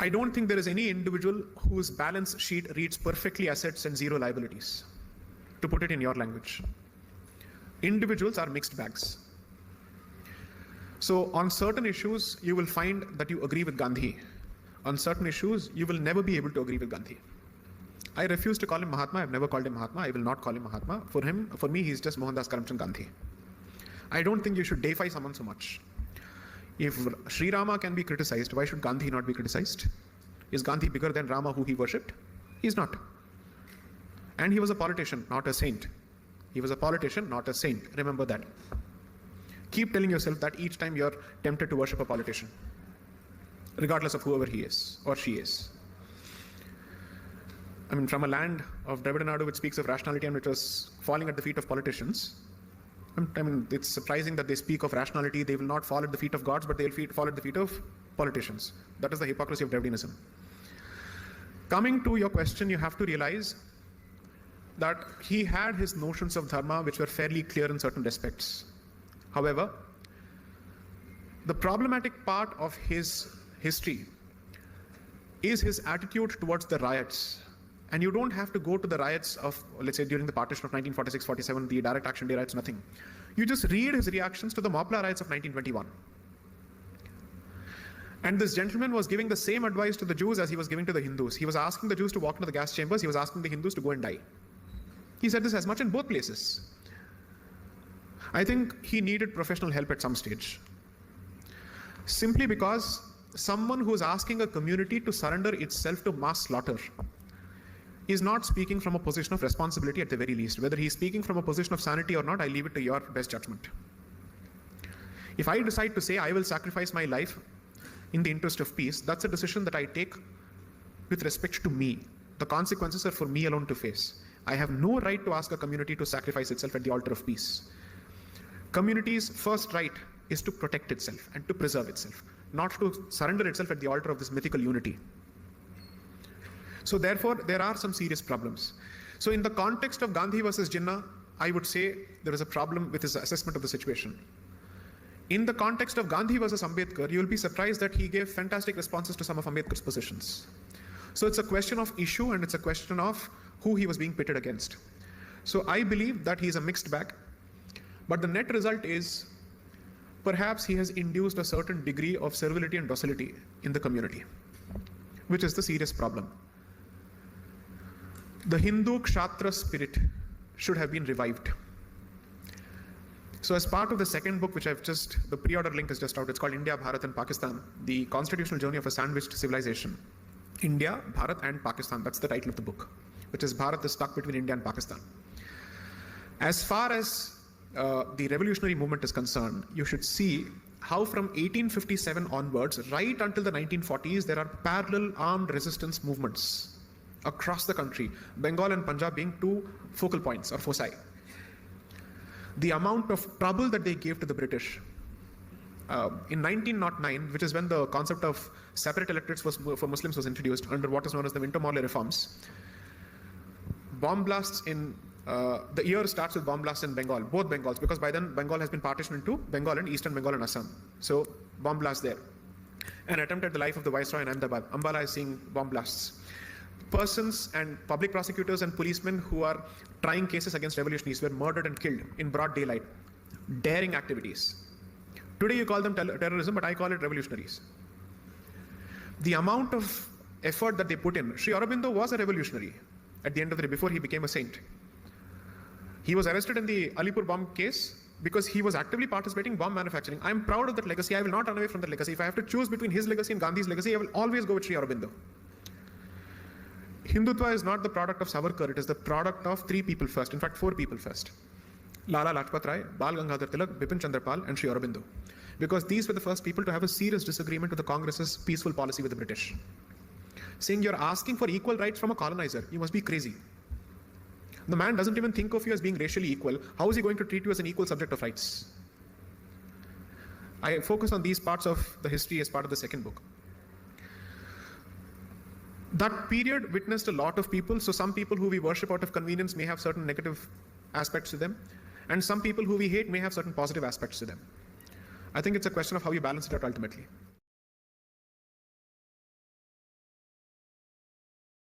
I don't think there is any individual whose balance sheet reads perfectly assets and zero liabilities, to put it in your language. Individuals are mixed bags. So on certain issues, you will find that you agree with Gandhi. On certain issues, you will never be able to agree with Gandhi. I refuse to call him Mahatma. I've never called him Mahatma. I will not call him Mahatma. For me, he's just Mohandas Karamchand Gandhi. I don't think you should deify someone so much. If Sri Rama can be criticized, why should Gandhi not be criticized? Is Gandhi bigger than Rama, who he worshipped? He's not. And he was a politician, not a saint. He was a politician, not a saint. Remember that. Keep telling yourself that each time you're tempted to worship a politician, regardless of whoever he is or she is. I mean, from a land of Dravid Nadu which speaks of rationality and which was falling at the feet of politicians, I mean, it's surprising that they speak of rationality. They will not fall at the feet of gods, but they'll fall at the feet of politicians. That is the hypocrisy of Dravidianism. Coming to your question, you have to realize that he had his notions of dharma which were fairly clear in certain respects. However, the problematic part of his history is his attitude towards the riots. And you don't have to go to the riots of, let's say, during the partition of 1946-47, the direct action day riots, nothing. You just read his reactions to the Mopla riots of 1921. And this gentleman was giving the same advice to the Jews as he was giving to the Hindus. He was asking the Jews to walk into the gas chambers. He was asking the Hindus to go and die. He said this as much in both places. I think he needed professional help at some stage. Simply because someone who is asking a community to surrender itself to mass slaughter is not speaking from a position of responsibility at the very least. Whether he's speaking from a position of sanity or not, I leave it to your best judgment. If I decide to say I will sacrifice my life in the interest of peace, that's a decision that I take with respect to me. The consequences are for me alone to face. I have no right to ask a community to sacrifice itself at the altar of peace. Community's first right is to protect itself and to preserve itself, not to surrender itself at the altar of this mythical unity. So therefore, there are some serious problems. So in the context of Gandhi versus Jinnah, I would say there is a problem with his assessment of the situation. In the context of Gandhi versus Ambedkar, you will be surprised that he gave fantastic responses to some of Ambedkar's positions. So it's a question of issue and it's a question of who he was being pitted against. So I believe that he is a mixed bag, but the net result is perhaps he has induced a certain degree of servility and docility in the community, which is the serious problem. The Hindu Kshatra spirit should have been revived. So as part of the second book, which the pre-order link is just out, it's called India, Bharat and Pakistan, the constitutional journey of a sandwiched civilization. India, Bharat and Pakistan, that's the title of the book, which is Bharat is stuck between India and Pakistan. As far as the revolutionary movement is concerned, you should see how from 1857 onwards, right until the 1940s, there are parallel armed resistance movements across the country, Bengal and Punjab being two focal points or foci. The amount of trouble that they gave to the British in 1909, which is when the concept of separate electorates for Muslims was introduced under what is known as the Winter Morley reforms. Bomb blasts in the year starts with bomb blasts in Bengal, both Bengals, because by then Bengal has been partitioned into Bengal and Eastern Bengal and Assam. So bomb blasts there. An attempt at the life of the Viceroy in Ahmedabad. Ambala is seeing bomb blasts. Persons and public prosecutors and policemen who are trying cases against revolutionaries were murdered and killed in broad daylight. Daring activities. Today you call them terrorism, but I call it revolutionaries. The amount of effort that they put in. Sri Aurobindo was a revolutionary at the end of the day before he became a saint. He was arrested in the Alipur bomb case because he was actively participating in bomb manufacturing. I'm proud of that legacy. I will not run away from that legacy. If I have to choose between his legacy and Gandhi's legacy, I will always go with Sri Aurobindo. Hindutva is not the product of Savarkar, it is the product of three people first, in fact 4 people first. Lala Lajpat Rai, Bal Gangadhar Tilak, Bipin Chandra Pal and Sri Aurobindo. Because these were the first people to have a serious disagreement with the Congress's peaceful policy with the British. Saying you're asking for equal rights from a colonizer, you must be crazy. The man doesn't even think of you as being racially equal. How is he going to treat you as an equal subject of rights? I focus on these parts of the history as part of the second book. That period witnessed a lot of people. So some people who we worship out of convenience may have certain negative aspects to them. And some people who we hate may have certain positive aspects to them. I think it's a question of how you balance it out ultimately.